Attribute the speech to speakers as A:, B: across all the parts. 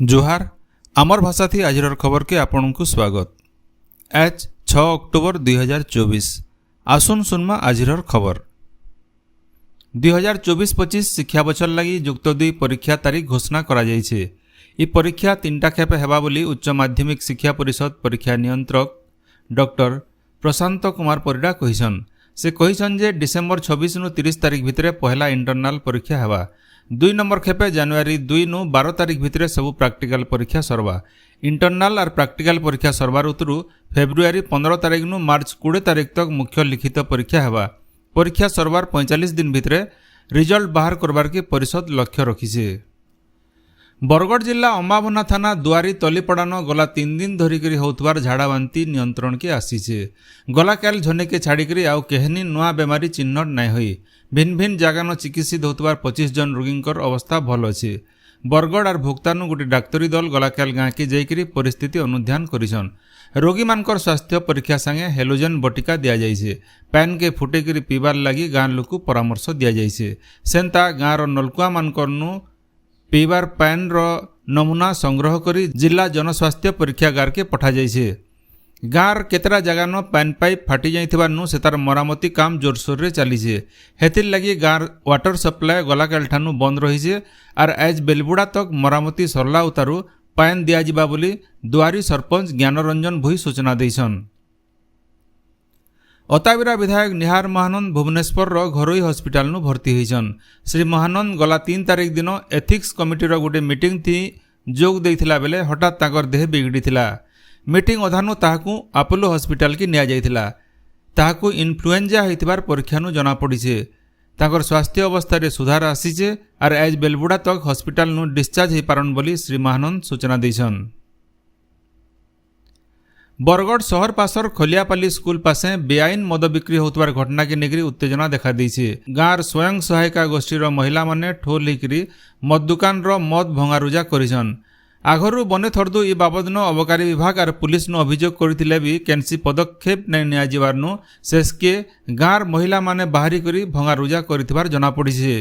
A: जोहार आमर भाषा थी आज खबर के आपण को स्वागत। आज 6 अक्टोबर 2024 आसुन सुनमा आज खबर। 2024-25 शिक्षा बछर लगी युक्त 2 परीक्षा तारीख घोषणा करा जाइछे। ई परीक्षा 3टा खेप हेबा बोली उच्च माध्यमिक शिक्षा परिषद परीक्षा नियंत्रक डॉक्टर प्रशांत कुमार परिडा कहिसन। से कहिसन जे डिसेम्बर 26 नु 30 तारीख भितरे पहला इंटरनाल परीक्षा हेबा। 2 नंबर खेपे जनवरी 2 नु 12 तारीख भितरे सबु प्रैक्टिकल परीक्षा सरवा। इंटरनाल और प्रैक्टिकल परीक्षा सरवा ऋतु फेब्रुआरी 15 तारीख नु मार्च 20 तारीख तक मुख्य लिखित परीक्षा हेबा। परीक्षा सरवार 45 दिन भितरे रिजल्ट बाहर करबार के परिषद लक्ष्य रखिছে। बरगढ़ जिला अम्बाभना थाना दुआरी तलीपड़ान गला 3 दिन धरिकी होतबार झाड़ाबांती नियंत्रण के आसीছে। गला काल झने के छाड़िकी आउ केहनी नुआ बेमारी चिन्हट नाई होई भिन्न भिन्न जगान चिकित्सित होतबार 25 जन रोगींकर अवस्था भल अच्छे। बरगढ़ और भोक्तानु गोटे डाक्तरी दल गलाकाल गाँ के जाइकरी परिस्थिति अनुध्यान करिसन। रोगी मानकर स्वास्थ्य परीक्षा संगे हेलोजन बटिका दिया जाइছে। पैन के फुटेकरी पीबार लगी गाँ लोक परामर्श दिया जाइছে। सेंता गाँर नलकुआ मानकरनु पीबार पैन रो नमूना संग्रह करी जिला जनस्वास्थ्य परीक्षागार के पठा जाइছে। गाँर केतरा जगान पैन पाइप फाटी जाइथिबारनु सेतार मरामती काम जोरसोर रे चलीছে। हेतिर लगी गाँर वाटर सप्लाय गलाकाल ठानु बंद रहिছে और आज बेलबुड़ा तक मरामती सरला उतारू पैन दिया जिबा बोली दुआरी सरपंच ज्ञानरंजन भुई सूचना देइछन। अताबिरा विधायक निहार महानंद भुवनेश्वर घरोई हॉस्पिटल नु भर्ती होइछन। श्री महानंद गला 3 तारीख दिन एथिक्स कमिटी गोटे मीटिंग थी जोग देइथिला बेले हठात ताकर देह बिगड़ीथिला। मीटिंग अधानु ताहाकू अपोलो हॉस्पिटल की निया जाइथिला। ताहाकू इन्फ्लुएंजा होइतिबार परीक्षानु जना पड़िছে। ताकर स्वास्थ्य अवस्था रे सुधार आसीছে और आज बेलबुड़ा तक हॉस्पिटल नु डिस्चार्ज होई पारन बोली श्री महानंद सूचना देइछन। बरगढ़ शहर पासर खोलियापाली स्कूल पासे बेआईन मद बिक्री होतबार घटना के नेगरी उत्तेजना देखा देइছে। गाँर स्वयं सहायिका गोष्ठीर महिला माने ठोल लेकरी मद दुकान रो मद भंगारुजा करिछन। आगरू बने थर्दु ई बाबदन अबकारी विभाग और पुलिस नु अभियोग करथिले भी केनसी पदक्षेप नै निया जिबारनु शेषके गाँर महिला माने बाहरी करी भंगारुजा करिथिबार जना पड़िছে।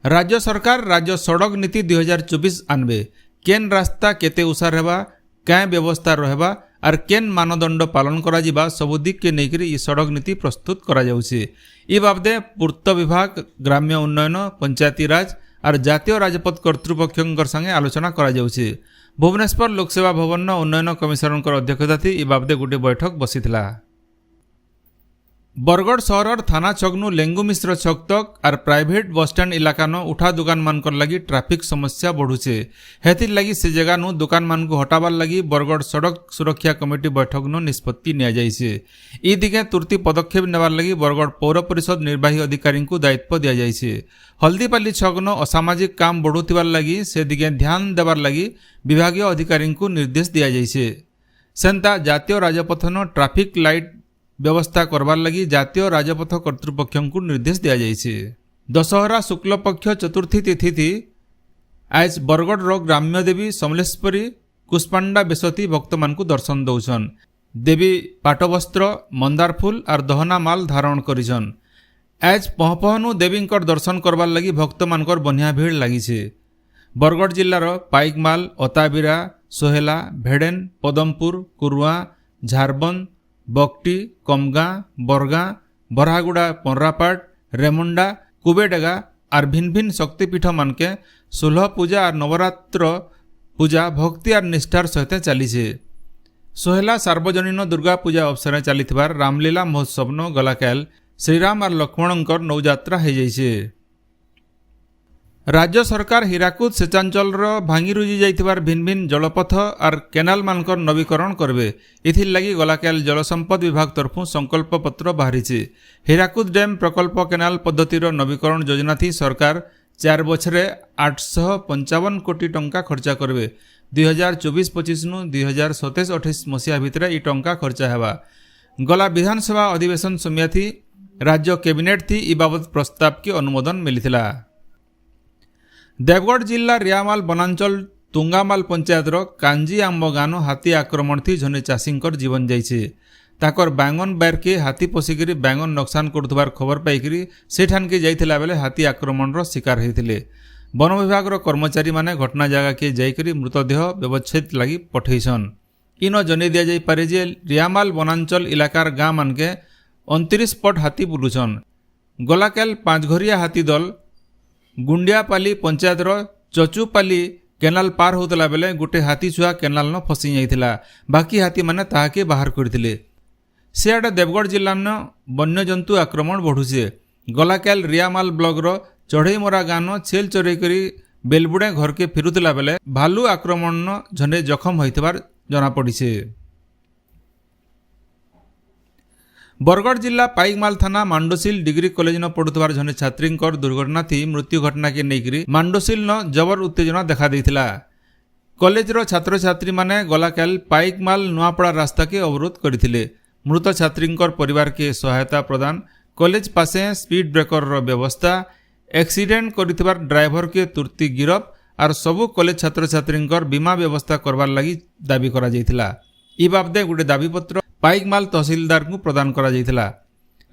A: राज्य सरकार राज्य सड़क नीति 2024 आनबे। केन रास्ता केते उसार हेबा क्या व्यवस्था रहबा और केन मानदंड पालन करा जिबा सब दिक के नेकरी ई सड़क नीति प्रस्तुत करा जाउছে। ई बाबदे पूर्त विभाग ग्राम्य उन्नयन पंचायती राज और जातीय राजपथ कर्तृपक्षर संगे आलोचना करा जाउছে। भुवनेश्वर लोकसेवा भवन उन्नयन कमिशनर अध्यक्षता थी ई बाबदे गोटे बैठक बसीथिला। बरगढ़ सहर थाना छकनु लेंगु मिश्र छक तक और प्राइवेट बस स्टैंड इलाका न उठा दुकान मानकर लगी ट्रैफिक समस्या बढ़ुছে। हेतिर लगी से जगह नु दुकान मान को हटाबार लगी बरगढ़ सड़क सुरक्षा कमिटी बैठक न निष्पत्ति निया जाइছে। ई दिगे तुरती पदक्षेप नेबार लगी बरगढ़ पौर परिषद निर्वाही अधिकारी को दायित्व दिया जाइছে। हल्दीपाली छक न असामाजिक काम बढ़ुथिबार लगी से दिगे ध्यान देबार लगी विभागीय अधिकारी को निर्देश दिया जाइছে। सेंता जातीय राजपथ न ट्रैफिक लाइट व्यवस्था करबार लगी जातीय राजपथ कर्तृपक्ष को निर्देश दिया जाइছে। दशहरा शुक्ल पक्ष चतुर्थी तिथि थी आज बरगढ़ रो ग्राम्य देवी समलेश्वरी कुष्पांडा बेसती भक्त मान को दर्शन दौछन। देवी पाटवस्त्र मंदार फूल और दहना माल धारण करिछन। आज पहपहनु देवींकर दर्शन करबार लगी भक्त मानकर बनिया भीड़ लागिছে। बरगढ़ जिल्लार पाइकमाल अताबिरा सोहेला भेडेन पदमपुर कुरुआ झारबंद बकटी कमगाँ बरगाँ बरहागुड़ा पंरापाट रेमुंडा कुबेडेगा और भिन्न भिन्न शक्तिपीठ मानके 16 पूजा और नवरात्र पूजा भक्ति और निष्ठार सहित चलीছে। सोहेला सार्वजनीन दुर्गा पूजा अवसर चलीथिबार रामलीला महोत्सव न गलाकाल श्रीराम और लक्ष्मणंकर नौयात्रा हो जाइছে। राज्य सरकार हीराकुद सेचांचल भांगी रुजी जाइथिबार भिन्न भिन्न जलपथ और केनाल मानकर नवीकरण करबे। इथिर लगी गलाकाल जलसंपद विभाग तरफु संकल्प पत्र बाहरीছে। हीराकुद डैम प्रकल्प केनाल पद्धतिर नवीकरण योजना थी सरकार 4 बछरे 855 कोटी टंका खर्चा करबे। 2024-25 नु 2027-28 मसीहा भितरे ई टंका खर्चा हेबा। गला विधानसभा अधिवेशन समय थी राज्य कैबिनेट थी ई बाबद प्रस्ताव की अनुमोदन मिलिथिला। देवगढ़ जिला रियामाल बनांचल तुंगामाल पंचायत कांजी आंब गाँव हाथी आक्रमण थी जने चाषींकर जीवन जाइছে। ताकर बैंगन बैर के हाथी पशिकी बैंगन नक्सान करुवार खबर पाइकी सेठान के जाइथिला बेले हाथी आक्रमण शिकार होते। वन विभाग कर्मचारी माने घटना जगह के जाइकरी मृतदेह व्यवच्छेद लगी पठेसन। इन जन दि जाई पारे जे रियामाल वनांचल इलाकार गाँ मानके 29 पट हाथी बुलुछन। गलाकेल 5 घरिया हाथी दल गुंडियापाली पंचायतर चचुपाली केनाल पार होतला बेले गोटे हाथी छुआ केनाल न फसी जाइथिला। बाकी हाथी माने ताहाके बाहर करथिले। सियाडे देवगढ़ जिल्ला न वन्यजंतु आक्रमण बढ़ुचे। गलाकेल रियामाल ब्लॉक रो चढ़ईमरा गाँ न छेल चोरी करी बेलबुड़े घर के फिरुतला बेले भालू आक्रमण न झंडे जखम होइतबार जना पड़िছে। बरगढ़ जिला पाइकमाल थाना मांडोसिल डिग्री कॉलेज न पढ़ुतबार जने छात्री दुर्घटना थी मृत्यु घटना के नेकरी मांडोसिल न जबर उत्तेजना देखा देइथिला। कॉलेज रो छात्र छात्री माने गलाकेल पाइकमाल नुआपड़ा रास्ता के अवरोध करथिले। मृत छात्री परिवार के सहायता प्रदान, कॉलेज पासे स्पीड ब्रेकर रो व्यवस्था, एक्सीडेंट करथिबार ड्राइवर के तुरती गिरफ आर सबु कॉलेज छात्र छात्री बीमा व्यवस्था करवार लगी दाबी करा जाइथिला। ई बाबदे गोटे दाबीपत्र पाइकमाल तहसीलदार को प्रदान करा जाइथिला।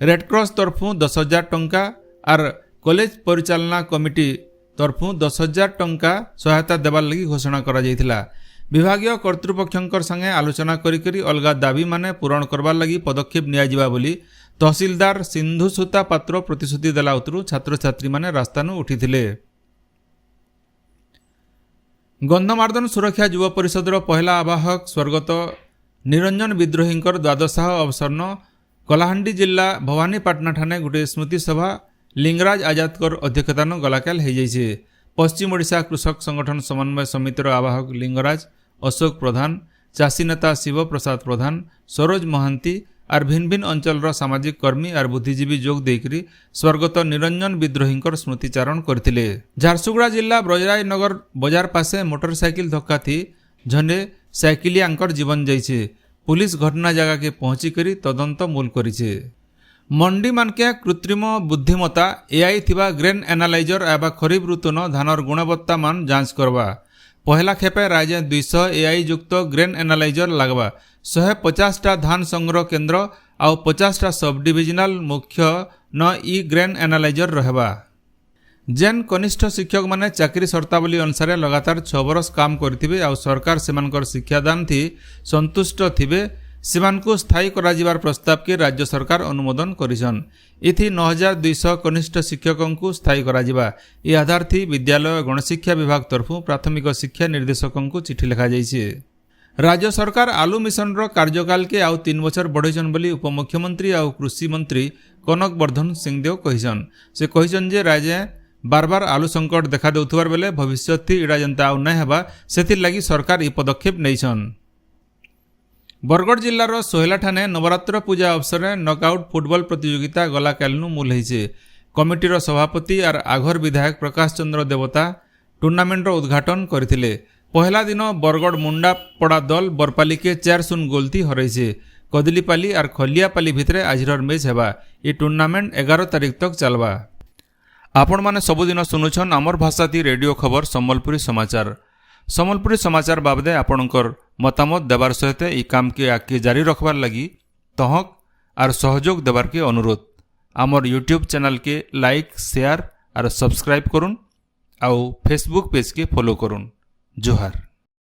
A: रेडक्रॉस तरफु 10,000 टंका आर कॉलेज परिचालना कमिटी तरफु 10,000 टंका सहायता देवार लगी घोषणा करा जाइथिला। विभागीय कर्तृपक्षंकर संगे आलोचना करी अलगा दाबी माने पूरण करवार लगी पदक्षेप निया जिबा बोली तहसीलदार सिंधु सुता पात्र प्रतिश्रुति देला उतरु छात्र छात्री माने रास्तानु उठिथिले। गंधमार्दन सुरक्षा युव परिषद पहला आवाहक स्वर्गत निरंजन विद्रोही द्वादशाह अवसरन कलाहांडी जिला भवानीपाटना ठाणे गोटे स्मृति सभा लिंगराज आजादकर अध्यक्षतान गलाकेल हो जाइए। पश्चिम ओडिशा कृषक संगठन समन्वय समितिर आवाहक लिंगराज, अशोक प्रधान, चाषी नेता शिव प्रसाद प्रधान, सरोज महांती आर भिन्न भिन्न अंचल सामाजिक कर्मी आर बुद्धिजीवी जोग देकरी स्वर्गत निरंजन विद्रोही स्मृतिचारण करथिले। झारसुगुड़ा जिला ब्रजराज नगर बाजार पासे मोटरसाइकिल धक्का थी झंडे साइकिलियांकर जीवन जाइछे। पुलिस घटना जगह के पहुंची करी तदंत मूल करिछे। मंडी मानके कृत्रिम बुद्धिमत्ता एआई थिबा ग्रेन एनालाइजर एबा खरीफ ऋतुन धानर गुणवत्ता मान जांच करवा। पहला खेपे राज्य 200 एआई युक्त ग्रेन एनालाइजर लगवा। 150टा धान संग्रह केन्द्र आउ 50टा सब डिविजनल मुख्य न ई ग्रेन एनालाइजर रहबा। जेन कनिष्ठ शिक्षक माने चाकरी शर्तावली अनुसार लगातार 6 बरस काम करथिबे आउ सरकार सेमानकर शिक्षादान थी संतुष्ट थिबे सेमानकु स्थायी करा जिबार प्रस्ताव के राज्य सरकार अनुमोदन करिसन। इथि 9200 कनिष्ठ शिक्षकों स्थायी करा जिबा। ई आधार थी विद्यालय गणशिक्षा विभाग तरफु प्राथमिक शिक्षा निर्देशकों चिठी लिखा जाइछे। राज्य सरकार आलू मिशन रो कार्यकाल के आउ 3 बछर बढ़ैछन बोली उपमुख्यमंत्री आउ कृषि मंत्री कनक वर्धन सिंहदेव कहिसन। से कहिसन जे राज्य बार बार आलू संकट देखा देउथबार बेले भविष्य थी इडा जनता आउ नै हेबा सेथिर लागि सरकार ई पदक्षेप नैछन। बरगढ़ जिलार सोहेला ठाणे नवरात्र पूजा अवसर में नॉकआउट फुटबॉल प्रतियोगिता गलाकेलनु मूल होइछे। कमिटीर सभापति आर आघर विधायक प्रकाश चंद्र देवता टूर्नामेंटर उद्घाटन करथिले। पहला दिन बरगढ़ मुंडा पड़ा दल बरपाली के 4-0 गोल थी हरैछे। कदलीपाली आर खलियापाली भितरे आजिर मैच हेबा। ये टूर्नामेंट 11 तारिख तक चलवा। आपण माने सबुदिन सुनुछन आमर भाषा थी रेडियो खबर सम्बलपुरी समाचार। सम्बलपुरी समाचार बाबदे आपणकर मतामत देवार सहित ई काम के आगे जारी रखबार लगी तहक आर सहयोग देवार के अनुरोध। आमर यूट्यूब चैनल के लाइक शेयर आर सब्सक्राइब करुन आउ फेसबुक पेज के फॉलो करुन। जोहार।